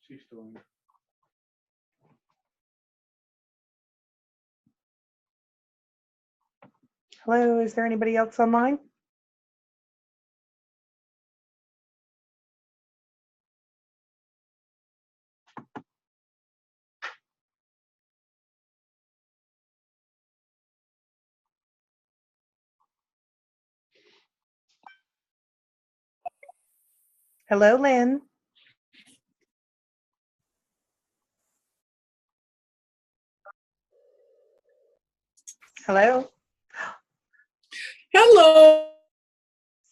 She's still in. Hello, is there anybody else online? Hello, Lynn. Hello. Hello.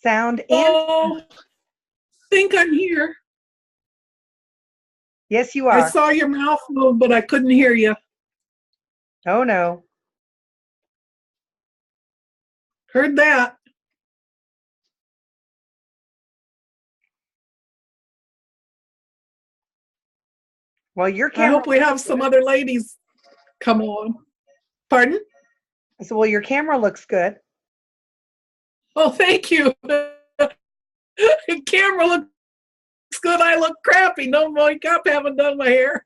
Sound and I think I'm here. yes, you I are. saw your mouth move, but I couldn't hear you. Oh no. Heard that. Well, your I camera. hope we have some other ladies come on. Pardon? Well, your camera looks good. Oh, thank you. The camera looks good. I look crappy. No makeup. Haven't done my hair.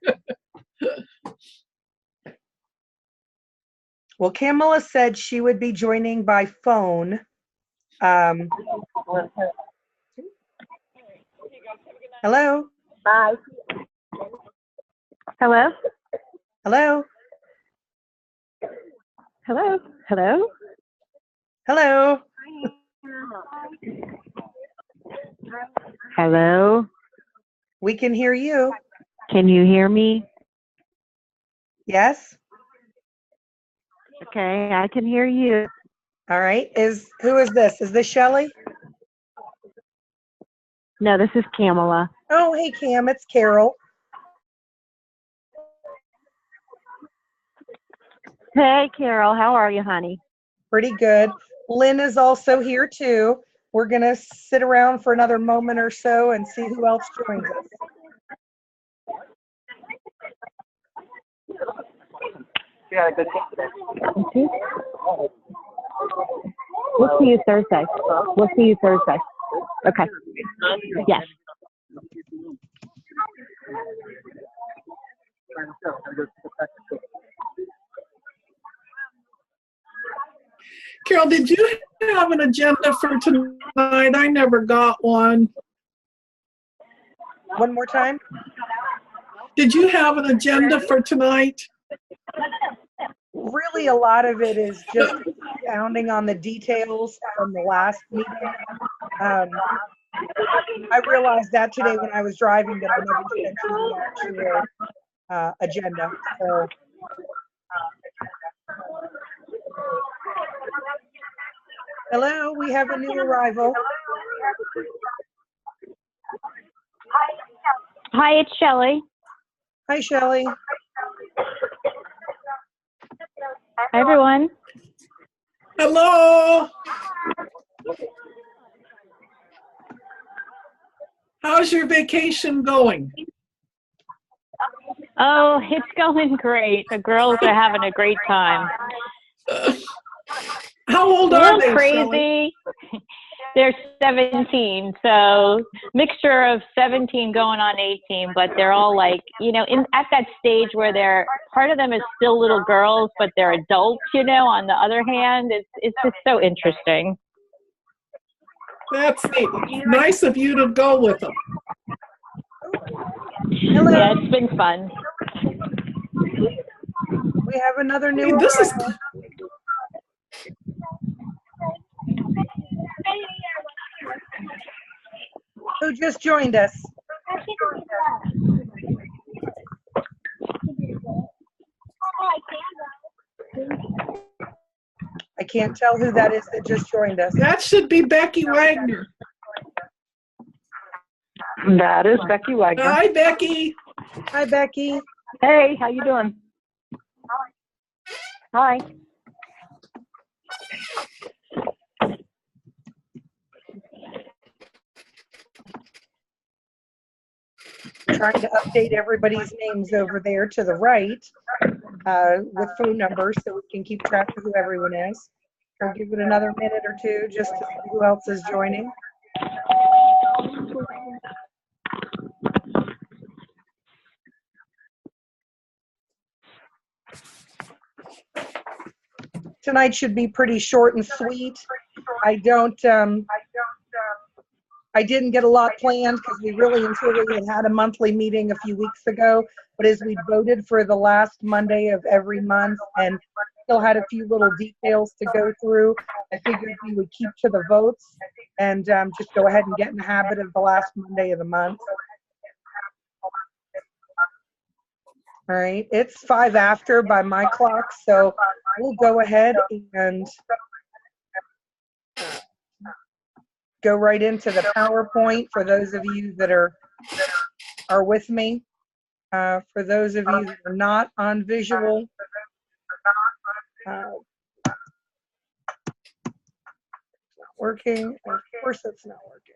Well, Kamala said she would be joining by phone. Hello. Hi. Hello? Hello. Hello? Hello? Hello. Hello? We can hear you. Can you hear me? Yes. Okay, I can hear you. All right. Who is this? Is this Shelley? No, this is Kamala. Oh, hey, Cam. It's Carol. Hey, Carol. How are you, honey? Pretty good. Lynn is also here too. We're going to sit around for another moment or so and see who else joins us. We'll see you Thursday. We'll see you Thursday. Okay. Yes. Carol, did you have an agenda for tonight? I never got one. One more time. Did you have an agenda for tonight? Really, a lot of it is just expounding on the details from the last meeting. I realized that today when I was driving that I never sent you the actual agenda. So. Hello, we have a new arrival. Hi, it's Shelley. Hi, Shelley. Hi, everyone. Hello. How's your vacation going? Oh, it's going great. The girls are having a great time. How old A are little they, crazy. Shelley? They're 17, so mixture of 17 going on 18, but they're all like, you know, at that stage where part of them is still little girls, but they're adults, you know, on the other hand. It's just so interesting. That's neat. Nice of you to go with them. Hello. Yeah, it's been fun. We have another new Hey, this is arrival. Who just joined us? I can't tell who that is that just joined us. that should be Becky Wagner. That is Becky Wagner. Hi, Becky. Hi, Becky. Hey, how you doing? Hi. Trying to update everybody's names over there to the right with phone numbers so we can keep track of who everyone is. I'll give it another minute or two just to see who else is joining. Tonight should be pretty short and sweet. I didn't get a lot planned because we really and truly had a monthly meeting a few weeks ago. But as we voted for the last Monday of every month and still had a few little details to go through, I figured we would keep to the votes and just go ahead and get in the habit of the last Monday of the month. All right, it's 5 after by my clock, so we'll go ahead and go right into the PowerPoint for those of you that are with me. For those of you that are not on visual, it's not working. Of course it's not working.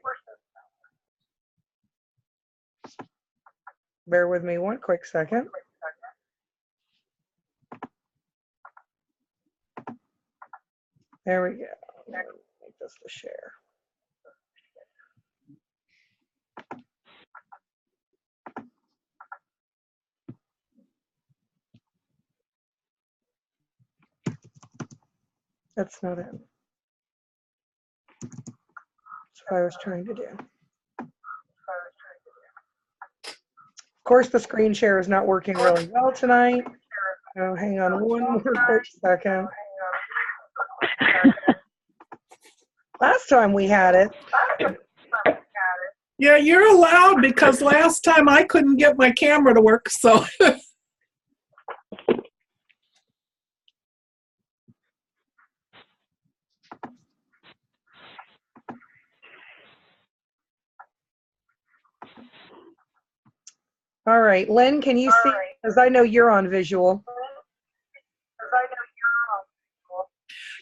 Bear with me one quick second. There we go. Make this the share. That's not it. That's what I was trying to do. Of course, the screen share is not working really well tonight. So hang on one more quick second. Last time we had it. Yeah, you're allowed because last time I couldn't get my camera to work, so. All right, Lynn, can you see? Because I know you're on visual.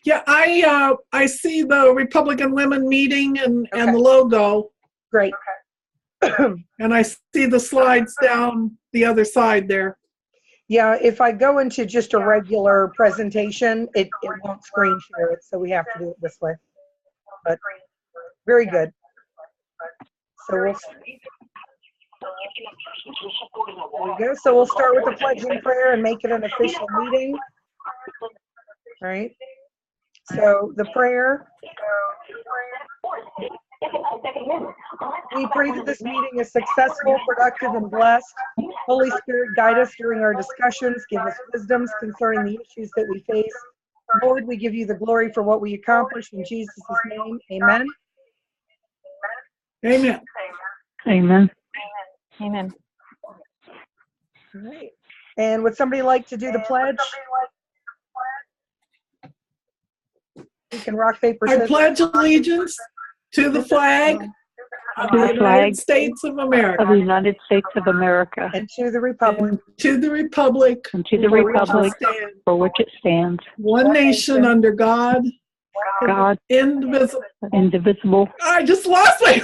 Yeah, I see the Republican Women meeting and the logo. Great. And I see the slides down the other side there. Yeah, if I go into just a regular presentation, it won't screen share it, so we have to do it this way. But very good. So we'll, there we go. So we'll start with the pledge and prayer and make it an official meeting. All right. So the prayer. We pray that this meeting is successful, productive, and blessed. Holy Spirit, guide us during our discussions. Give us wisdoms concerning the issues that we face. Lord, we give you the glory for what we accomplish in Jesus' name. Amen. Amen. Amen. Amen. All right. And would somebody like to do the pledge? We can rock, paper, I scissors. pledge allegiance to the flag of To the the United flag States of of the America United States of America And to the republic. and to the republic and to the for which it republic stands, for which it stands, one nation under God, God, indivisible. indivisible, I just lost my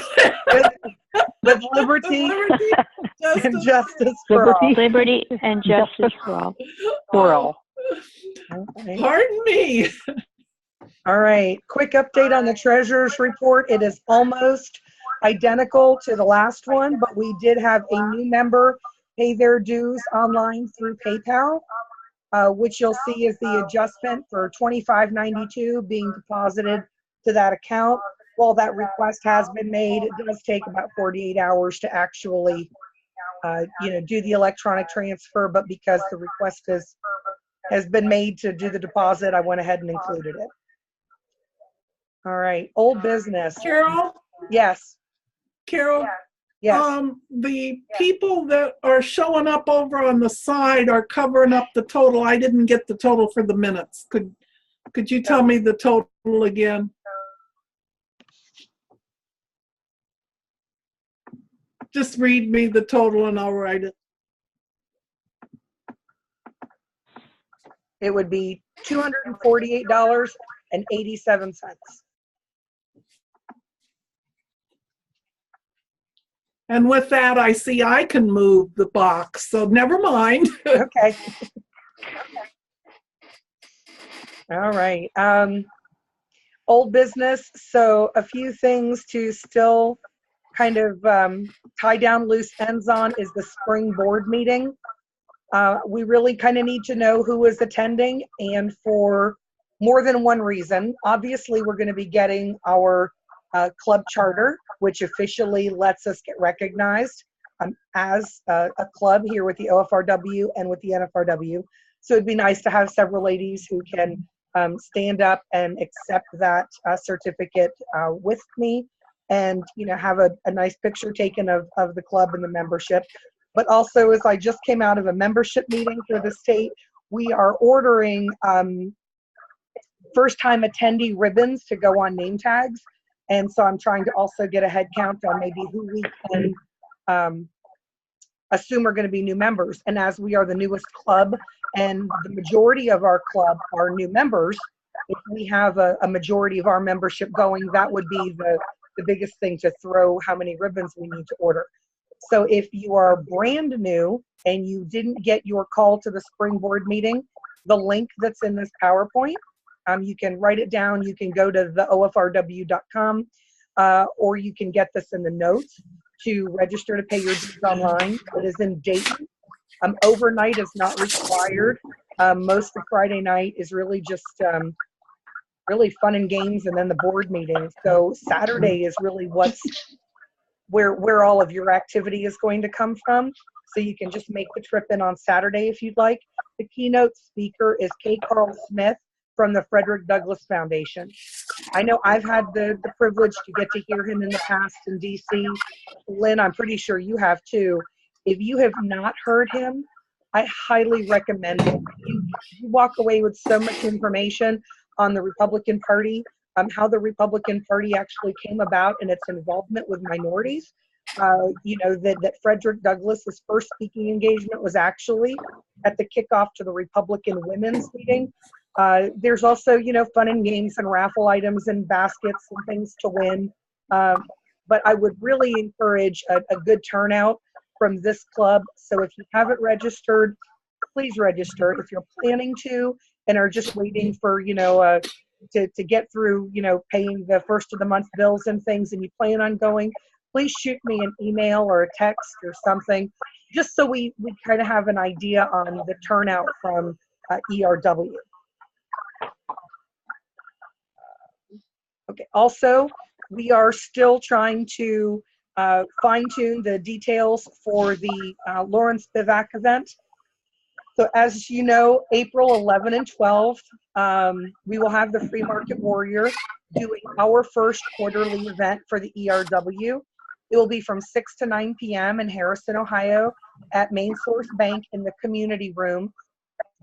With liberty liberty, and justice. justice for all. liberty, Liberty and justice for all. for all. Okay. Pardon me. All right, quick update on the treasurer's report. It is almost identical to the last one, but we did have a new member pay their dues online through PayPal, which you'll see is the adjustment for $25.92 being deposited to that account. While that request has been made, it does take about 48 hours to actually, do the electronic transfer. But because the request has been made to do the deposit, I went ahead and included it. All right, old business. Carol, Yes, Carol, yes. the people that are showing up over on the side are covering up the total. I didn't get the total for the minutes. Could you tell me the total again? Just read me the total and I'll write it. It would be $248.87. And with that, I see I can move the box, so never mind. Okay. All right. Old business. So a few things to still kind of tie down loose ends on is the spring board meeting. We really kind of need to know who is attending, and for more than one reason. Obviously, we're going to be getting our club charter, which officially lets us get recognized as a club here with the OFRW and with the NFRW. So it'd be nice to have several ladies who can stand up and accept that certificate with me, and have a nice picture taken of the club and the membership. But also, as I just came out of a membership meeting for the state, we are ordering first-time attendee ribbons to go on name tags. And so I'm trying to also get a head count on maybe who we can assume are going to be new members. And as we are the newest club and the majority of our club are new members, if we have a majority of our membership going, that would be the biggest thing to throw how many ribbons we need to order. So if you are brand new and you didn't get your call to the spring board meeting, the link that's in this PowerPoint, you can write it down. You can go to theofrw.com, or you can get this in the notes to register to pay your dues online. It is in Dayton. Overnight is not required. Most of Friday night is really just really fun and games, and then the board meeting. So Saturday is really where all of your activity is going to come from. So you can just make the trip in on Saturday if you'd like. The keynote speaker is K. Carl Smith from the Frederick Douglass Foundation. I know I've had the privilege to get to hear him in the past in DC. Lynn, I'm pretty sure you have too. If you have not heard him, I highly recommend it. You walk away with so much information on the Republican Party, how the Republican Party actually came about and its involvement with minorities. That Frederick Douglass's first speaking engagement was actually at the kickoff to the Republican women's meeting. There's also, fun and games and raffle items and baskets and things to win. But I would really encourage a good turnout from this club. So if you haven't registered, please register. If you're planning to and are just waiting for, to get through, paying the first of the month bills and things, and you plan on going, please shoot me an email or a text or something, just so we kind of have an idea on the turnout from ERW. Okay. Also, we are still trying to fine-tune the details for the Lawrence Spivak event. So as you know, April 11 and 12, we will have the Free Market Warrior doing our first quarterly event for the ERW. It will be from 6 to 9 p.m. in Harrison, Ohio at Main Source Bank in the community room.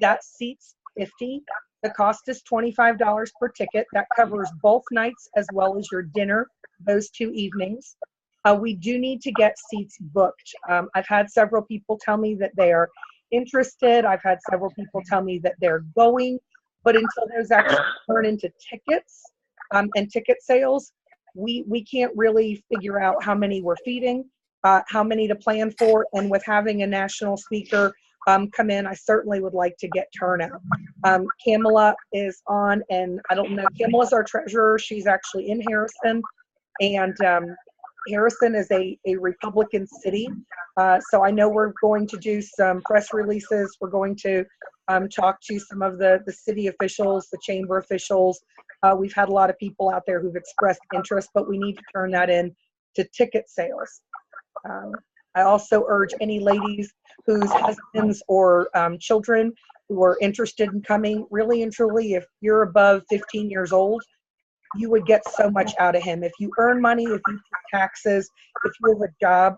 That seats 50. The cost is $25 per ticket. That covers both nights as well as your dinner those 2 evenings. We do need to get seats booked. I've had several people tell me that they are interested. I've had several people tell me that they're going, but until those actually turn into tickets and ticket sales, we can't really figure out how many we're feeding, how many to plan for, and with having a national speaker come in, I certainly would like to get turnout. Kamala is on, and I don't know, Kamala's our treasurer. She's actually in Harrison, and Harrison is a Republican city. So I know we're going to do some press releases. We're going to talk to some of the city officials, the chamber officials. We've had a lot of people out there who've expressed interest, but we need to turn that in to ticket sales. I also urge any ladies whose husbands or children who are interested in coming, really and truly, if you're above 15 years old, you would get so much out of him. If you earn money, if you pay taxes, if you have a job,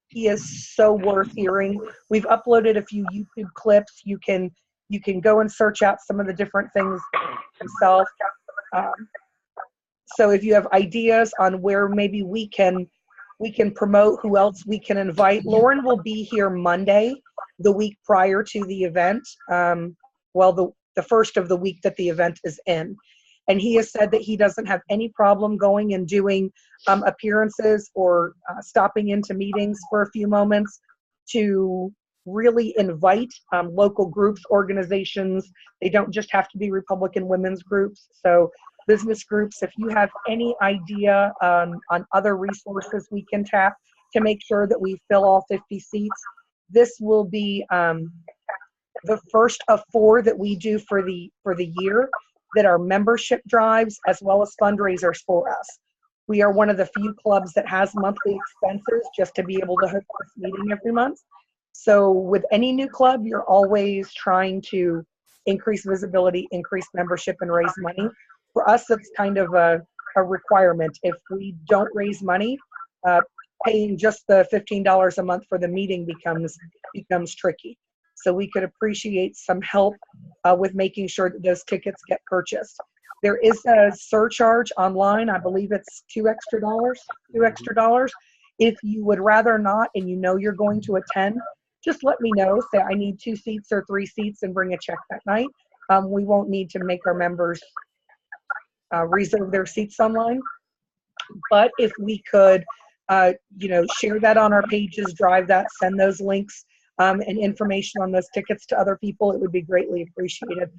he is so worth hearing. We've uploaded a few YouTube clips. You can go and search out some of the different things himself. So if you have ideas on where maybe we can promote, who else we can invite, Lauren will be here Monday, the week prior to the event. The first of the week that the event is in. And he has said that he doesn't have any problem going and doing appearances or stopping into meetings for a few moments to really invite local groups, organizations. They don't just have to be Republican women's groups. So business groups, if you have any idea on other resources we can tap to make sure that we fill all 50 seats, this will be the first of 4 that we do for the year that are membership drives as well as fundraisers for us. We are one of the few clubs that has monthly expenses just to be able to host this meeting every month. So with any new club, you're always trying to increase visibility, increase membership, and raise money. For us, it's kind of a requirement. If we don't raise money, paying just the $15 a month for the meeting becomes tricky. So we could appreciate some help with making sure that those tickets get purchased. There is a surcharge online. I believe it's $2 extra. If you would rather not and you know you're going to attend, just let me know. Say I need 2 seats or 3 seats and bring a check that night. We won't need to make our members reserve their seats online. But if we could, share that on our pages, drive that, send those links and information on those tickets to other people, it would be greatly appreciated.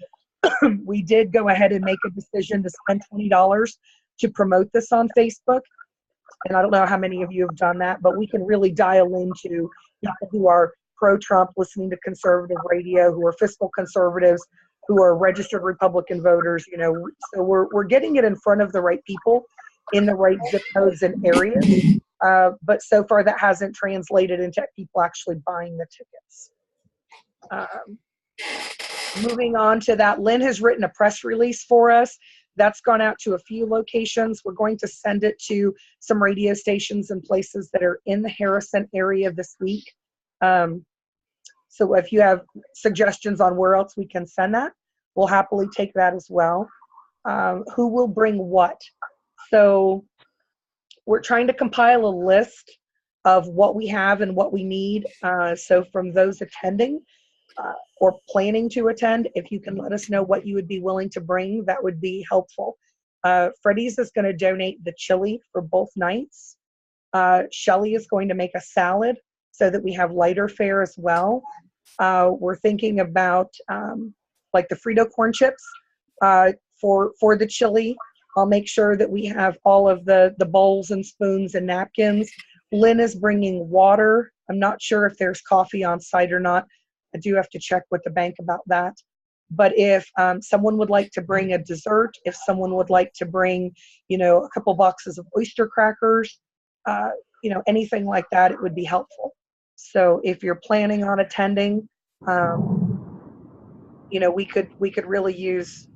We did go ahead and make a decision to spend $20 to promote this on Facebook. And I don't know how many of you have done that, but we can really dial into people who are pro-Trump, listening to conservative radio, who are fiscal conservatives, who are registered Republican voters, so we're getting it in front of the right people in the right zip codes and areas. But so far that hasn't translated into people actually buying the tickets. Moving on to that, Lynn has written a press release for us. That's gone out to a few locations. We're going to send it to some radio stations and places that are in the Harrison area this week. So if you have suggestions on where else we can send that, we'll happily take that as well. Who will bring what? So we're trying to compile a list of what we have and what we need. So from those attending or planning to attend, if you can let us know what you would be willing to bring, that would be helpful. Freddie's is going to donate the chili for both nights. Shelly is going to make a salad so that we have lighter fare as well. We're thinking about like the Frito corn chips for the chili. I'll make sure that we have all of the bowls and spoons and napkins. Lynn is bringing water. I'm not sure if there's coffee on site or not. I do have to check with the bank about that. But if someone would like to bring a dessert, if someone would like to bring, a couple boxes of oyster crackers, anything like that, it would be helpful. So if you're planning on attending, we could really use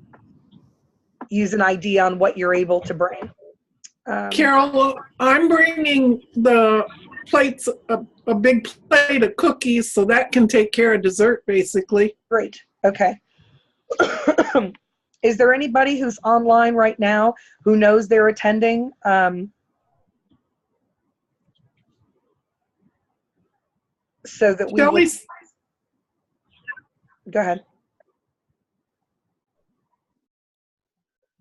an idea on what you're able to bring. Carol, I'm bringing the plates, a big plate of cookies, so that can take care of dessert, basically. Great. Okay. Is there anybody who's online right now who knows they're attending? So that we would... Go ahead.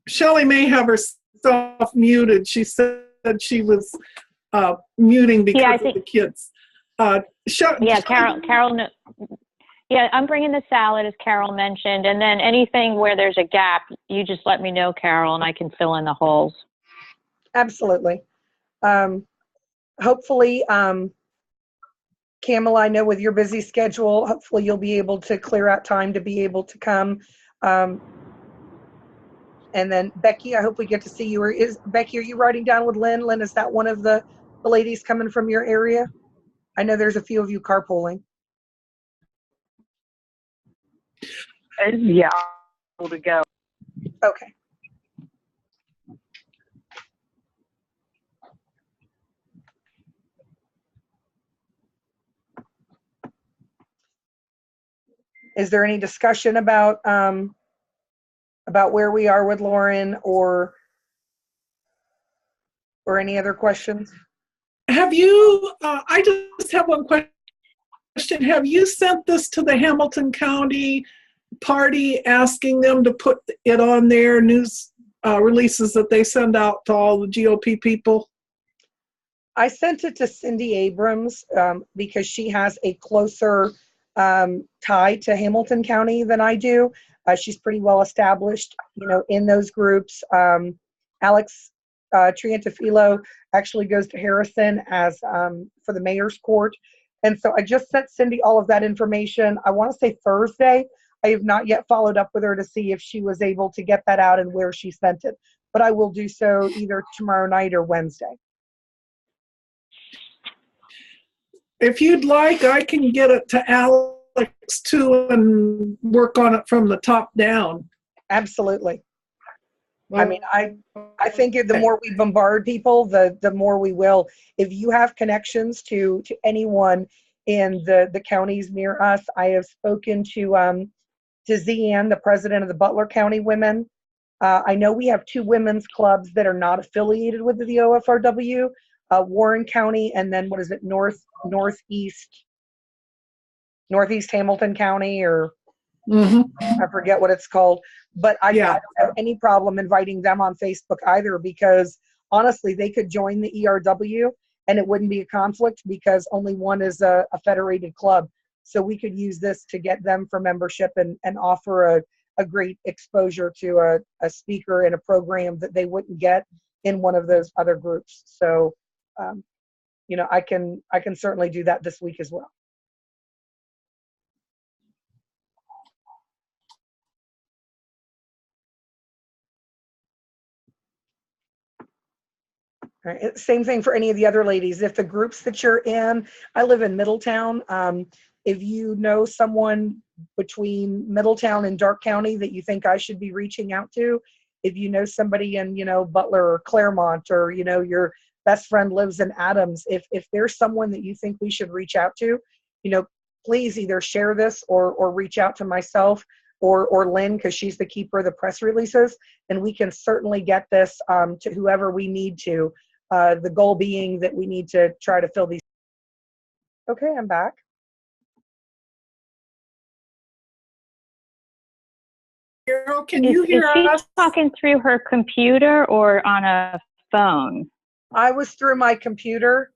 Shelley may have herself muted. She said she was muting because of the kids. Carol. Yeah, I'm bringing the salad, as Carol mentioned, and then anything where there's a gap, you just let me know, Carol, and I can fill in the holes. Absolutely. Hopefully, Camilla, I know with your busy schedule, hopefully you'll be able to clear out time to be able to come. And then Becky, I hope we get to see you. Becky, are you riding down with Lynn? Lynn, is that one of the ladies coming from your area? I know there's a few of you carpooling. Yeah, able to go. Okay. Is there any discussion about where we are with Lauren or any other questions? Have you, I just have one question. Have you sent this to the Hamilton County party asking them to put it on their news releases that they send out to all the GOP people? I sent it to Cindy Abrams because she has a closer tie to Hamilton County than I do. She's pretty well established, in those groups. Alex Triantafilo actually goes to Harrison as for the mayor's court. And so I just sent Cindy all of that information. I want to say Thursday. I have not yet followed up with her to see if she was able to get that out and where she sent it. But I will do so either tomorrow night or Wednesday. If you'd like, I can get it to Alex too and work on it from the top down. Absolutely. I mean, I think the more we bombard people, the more we will. If you have connections to anyone in the counties near us, I have spoken to Zian, the president of the Butler County Women. I know we have 2 women's clubs that are not affiliated with the OFRW, Warren County, and then what is it, Northeast Hamilton County, or I forget what it's called. But I don't have any problem inviting them on Facebook either, because honestly, they could join the ERW and it wouldn't be a conflict because only one is a federated club. So we could use this to get them for membership and offer a great exposure to a speaker in a program that they wouldn't get in one of those other groups. So, you know, I can certainly do that this week as well. All right. Same thing for any of the other ladies. If the groups that you're in, I live in Middletown. If you know someone between Middletown and Dark County that you think I should be reaching out to, if you know somebody in, you know, Butler or Claremont, or, you know, your best friend lives in Adams, if there's someone that you think we should reach out to, you know, please either share this or reach out to myself or Lynn, because she's the keeper of the press releases, and we can certainly get this to whoever we need to. The goal being that we need to try to fill these. Okay, I'm back. Carol, can you hear us? Is she talking through her computer or on a phone? I was through my computer.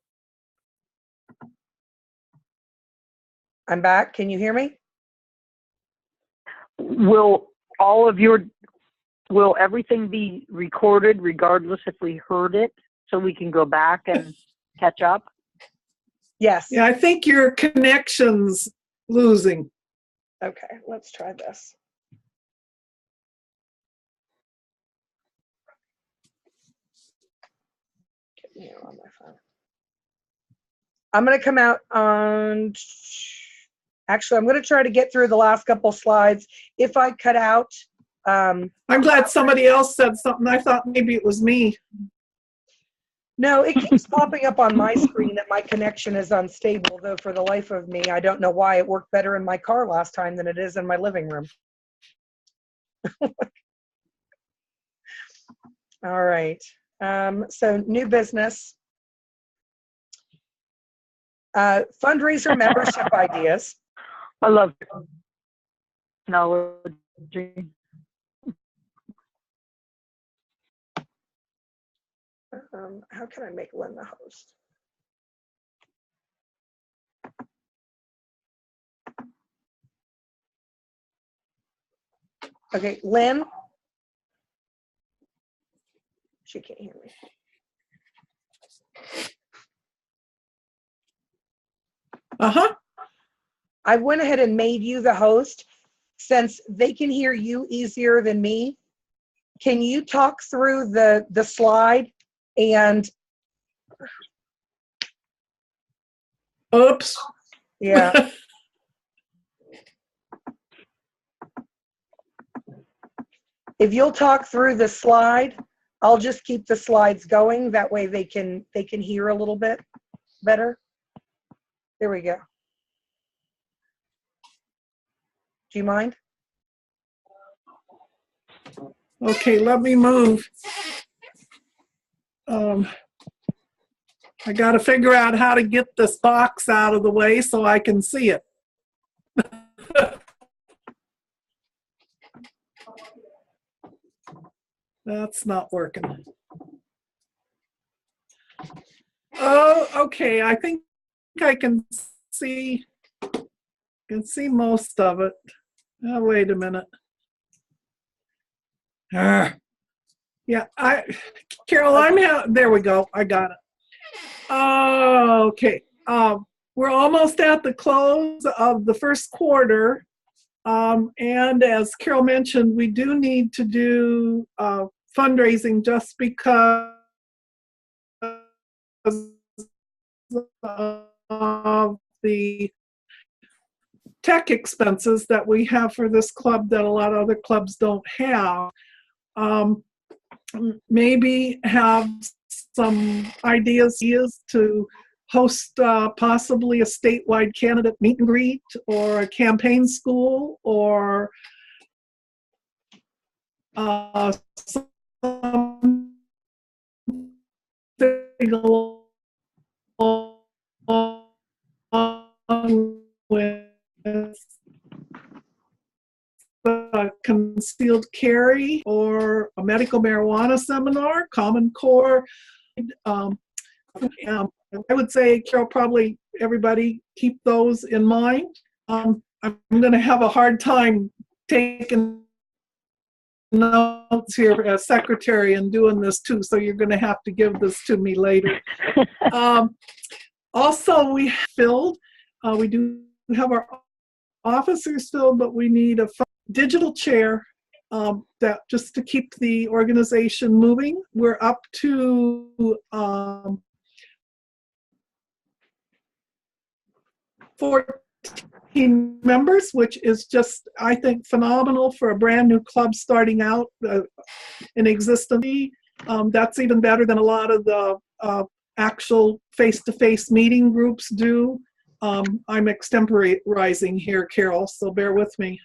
I'm back. Can you hear me? Will everything be recorded regardless if we heard it, so we can go back and catch up? Yes. Yeah, I think your connection's losing. Okay, let's try this. Get me on my phone. I'm going to come out on, actually, I'm going to try to get through the last couple slides. If I cut out. I'm glad somebody else said something. I thought maybe it was me. No, it keeps popping up on my screen that my connection is unstable, though for the life of me, I don't know why it worked better in my car last time than it is in my living room. All right. So new business. Fundraiser membership ideas. I love technology. How can I make Lynn the host? Okay, Lynn. She can't hear me. Uh-huh. I went ahead and made you the host. Since they can hear you easier than me, can you talk through the slide and Oops. yeah. If you'll talk through the slide, I'll just keep the slides going. That way they can hear a little bit better. There we go. Do you mind? Okay, let me move. I got to figure out how to get this box out of the way so I can see it. That's not working. Oh, okay. I think I can see most of it. Oh, wait a minute. Yeah, Carol, there we go. I got it. Okay. we're almost at the close of the first quarter. And as Carol mentioned, we do need to do fundraising just because of the tech expenses that we have for this club that a lot of other clubs don't have. Maybe have some ideas to host possibly a statewide candidate meet and greet or a campaign school or something along with concealed carry or a medical marijuana seminar, Common Core. I would say, Carol, probably everybody keep those in mind. I'm going to have a hard time taking notes here as secretary and doing this too, so you're going to have to give this to me later. Also, we filled. We do have our officers filled, but we need a digital chair that just to keep the organization moving. We're up to 14 members, which is just, I think, phenomenal for a brand new club starting out in existence. That's even better than a lot of the actual face-to-face meeting groups do. I'm extemporizing here, Carol, so bear with me.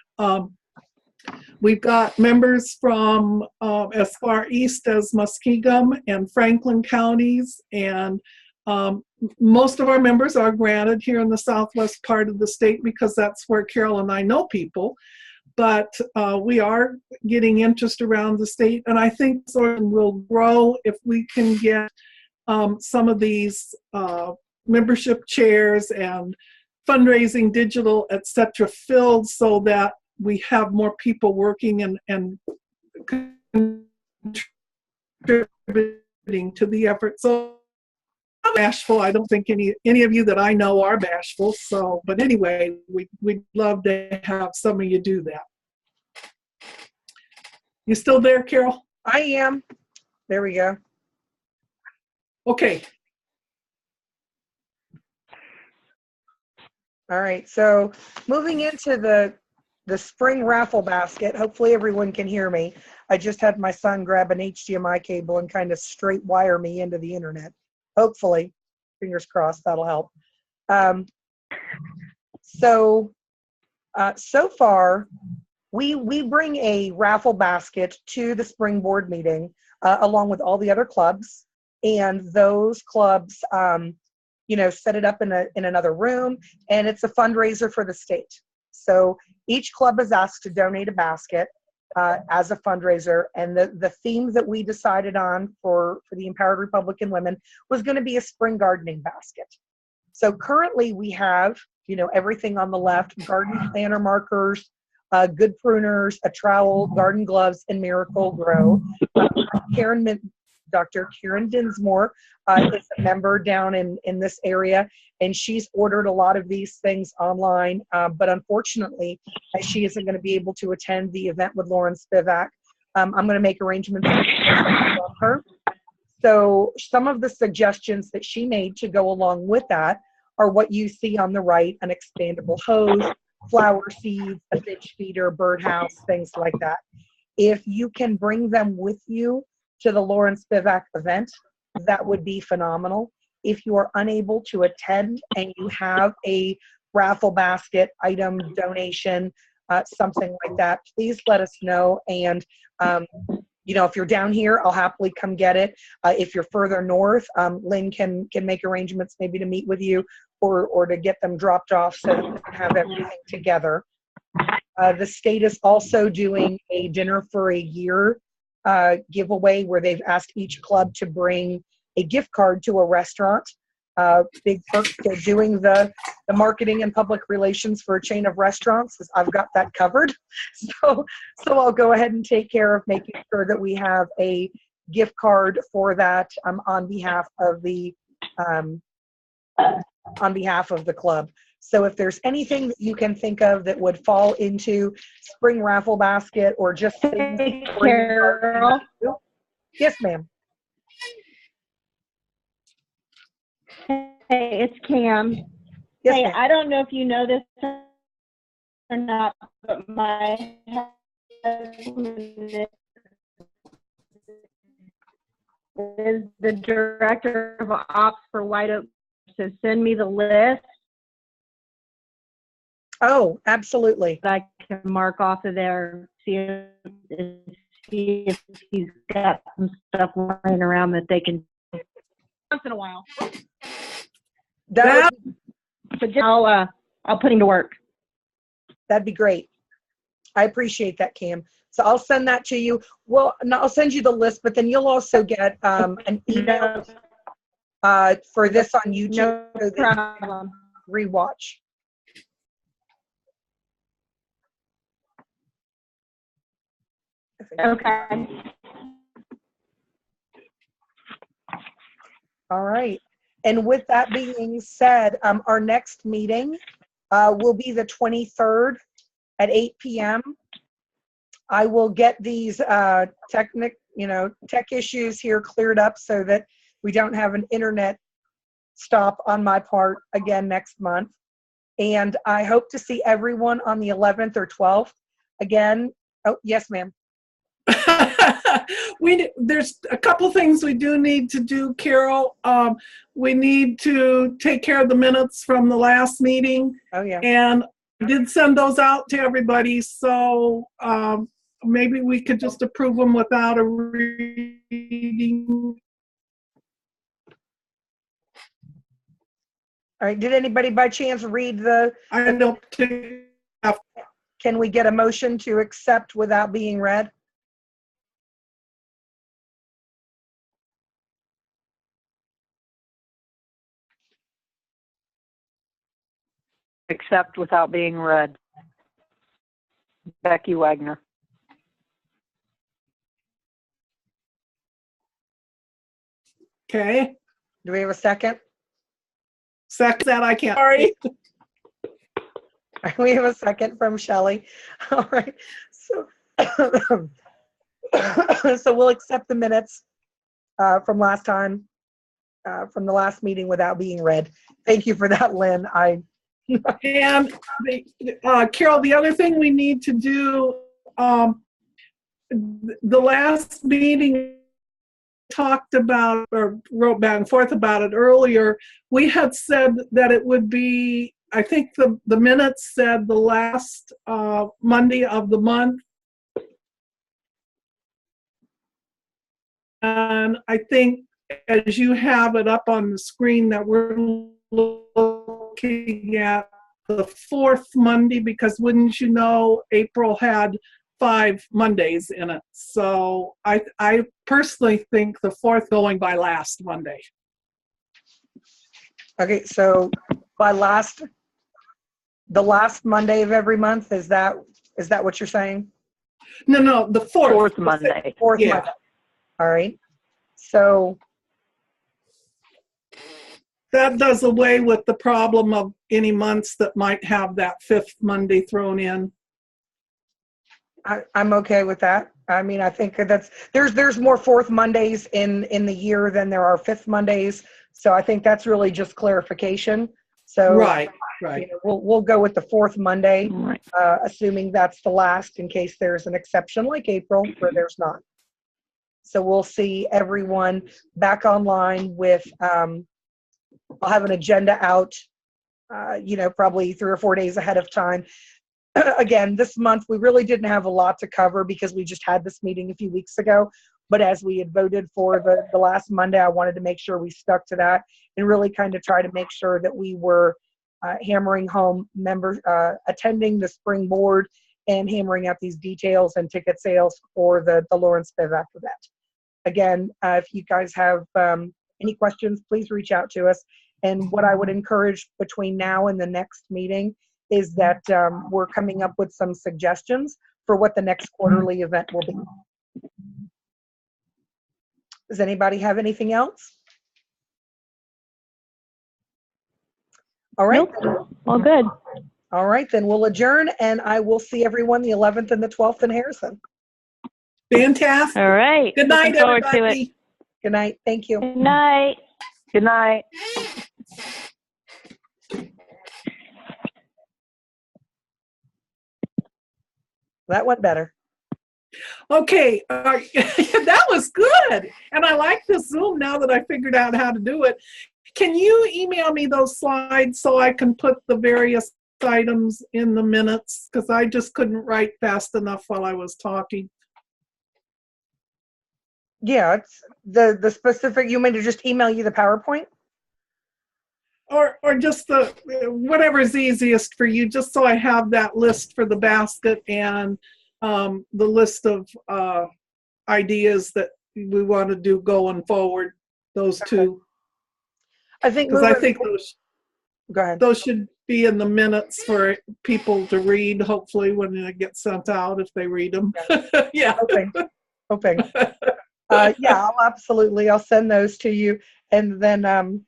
We've got members from as far east as Muskegum and Franklin counties, and most of our members are granted here in the southwest part of the state because that's where Carol and I know people. But we are getting interest around the state, and I think sort of will grow if we can get some of these membership chairs and fundraising, digital, etc., filled so that we have more people working and contributing to the effort. So I'm bashful. I don't think any of you that I know are bashful. So, but anyway, we'd love to have some of you do that. You still there, Carol? I am. There we go. Okay. All right. So moving into the spring raffle basket. Hopefully everyone can hear me. I just had my son grab an HDMI cable and kind of straight wire me into the internet. Hopefully, fingers crossed, that'll help. So far, we bring a raffle basket to the spring board meeting along with all the other clubs, and those clubs, set it up in another room, and it's a fundraiser for the state. So each club is asked to donate a basket as a fundraiser, and the theme that we decided on for the Empowered Republican Women was going to be a spring gardening basket. So currently we have, everything on the left: garden planter markers, good pruners, a trowel, garden gloves, and Miracle Grow. Dr. Karen Dinsmore is a member down in this area, and she's ordered a lot of these things online, but unfortunately, as she isn't going to be able to attend the event with Lauren Spivak, I'm going to make arrangements from her. So some of the suggestions that she made to go along with that are what you see on the right: an expandable hose, flower seeds, a fish feeder, birdhouse, things like that. If you can bring them with you to the Lauren Spivak event, that would be phenomenal. If you are unable to attend and you have a raffle basket, item, donation, something like that, please let us know. And, if you're down here, I'll happily come get it. If you're further north, Lynn can make arrangements maybe to meet with you or to get them dropped off so that we can have everything together. The state is also doing a Dinner for a Year giveaway where they've asked each club to bring a gift card to a restaurant. Big perk to doing the marketing and public relations for a chain of restaurants. I've got that covered. So I'll go ahead and take care of making sure that we have a gift card for that on behalf of the on behalf of the club. So if there's anything that you can think of that would fall into spring raffle basket or just things Hey, for you are Carol. into- Yes, ma'am. Hey, it's Cam. Yes, Hey, ma'am. I don't know if you know this or not, but my husband is the director of ops for White Oak. So send me the list Oh, absolutely. that I can mark off of there. See if he's got some stuff lying around that they can once in a while. That would, But just, I'll put him to work. that'd be great. I appreciate that, Cam. So I'll send that to you. Well, no, I'll send you the list, but then you'll also get an email for this on YouTube No so that you problem. rewatch. Okay. All right. And with that being said, our next meeting will be the 23rd at 8 p.m. I will get these tech issues here cleared up so that we don't have an internet stop on my part again next month. And I hope to see everyone on the 11th or 12th again. Oh, yes, ma'am. There's a couple things we do need to do, Carol. We need to take care of the minutes from the last meeting, Oh, yeah. and I did send those out to everybody, so maybe we could just approve them without a reading. All right. Did anybody by chance read the, I don't think. can we get a motion to accept without being read? Except without being read. Becky Wagner. Okay. Do we have a second? Second that I can't. Sorry. We have a second from Shelley. All right. So, so we'll accept the minutes from last time, from the last meeting without being read. Thank you for that, Lynn. And Carol, the other thing we need to do, the last meeting talked about or wrote back and forth about it earlier. We had said that it would be, I think the minutes said the last Monday of the month. And I think as you have it up on the screen that we're looking at the fourth Monday, because wouldn't you know, April had 5 Mondays in it. So I personally think the fourth going by last Monday. Okay, so by the last Monday of every month, is that what you're saying? No, the fourth. Fourth Monday. Fourth Yeah. Monday. All right. So That does away with the problem of any months that might have that fifth Monday thrown in. I'm okay with that. I mean, I think there's more fourth Mondays in the year than there are fifth Mondays. So I think that's really just clarification. So Right. you know, we'll go with the fourth Monday, Right. assuming that's the last in case there's an exception like April where there's not. So we'll see everyone back online with, I'll have an agenda out, probably 3 or 4 days ahead of time. Again, this month, we really didn't have a lot to cover because we just had this meeting a few weeks ago. But as we had voted for the last Monday, I wanted to make sure we stuck to that and really kind of try to make sure that we were hammering home members, attending the spring board and hammering out these details and ticket sales for the Lawrence Spivak event. Again, if you guys have any questions, please reach out to us. And what I would encourage between now and the next meeting is that we're coming up with some suggestions for what the next quarterly event will be. Does anybody have anything else? All right. Nope. All good. All right, then we'll adjourn, and I will see everyone the 11th and the 12th in Harrison. Fantastic. All right. Good night, Looking forward to it. everybody. Good night. Thank you. Good night. Good night. That went better. Okay, that was good. And I like this Zoom now that I figured out how to do it. Can you email me those slides so I can put the various items in the minutes? Because I just couldn't write fast enough while I was talking. Yeah, it's the specific, you mean to just email you the PowerPoint? Or just the whatever's easiest for you, just so I have that list for the basket and the list of ideas that we want to do going forward. Those two, I think because I moving- think go ahead. those should be in the minutes for people to read. Hopefully, when they get sent out, if they read them. Yeah. Hoping. Yeah, I'll send those to you. And then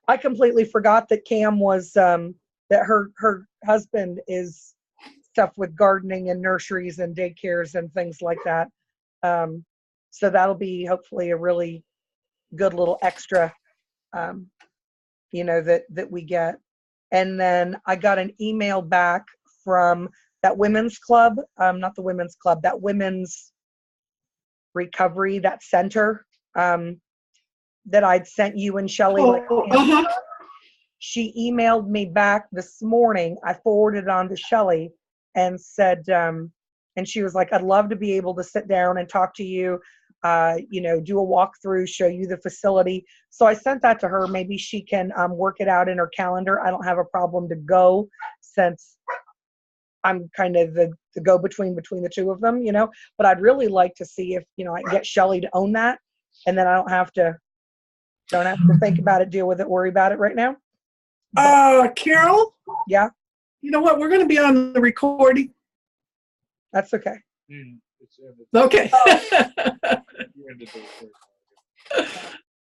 I completely forgot that Cam was that her husband is stuff with gardening and nurseries and daycares and things like that. So that'll be hopefully a really good little extra, that we get. And then I got an email back from that women's club, not the women's club, that women's recovery, that center that I'd sent you and Shelley. She emailed me back this morning. I forwarded it on to Shelley and said, and she was like, I'd love to be able to sit down and talk to you, do a walkthrough, show you the facility. So I sent that to her. Maybe she can work it out in her calendar. I don't have a problem to go since I'm kind of the go-between between the two of them, but I'd really like to see if, I can get Shelley to own that, and then I don't have to think about it, deal with it, worry about it right now. Carol? Yeah? You know what? We're going to be on the recording. That's okay. Okay.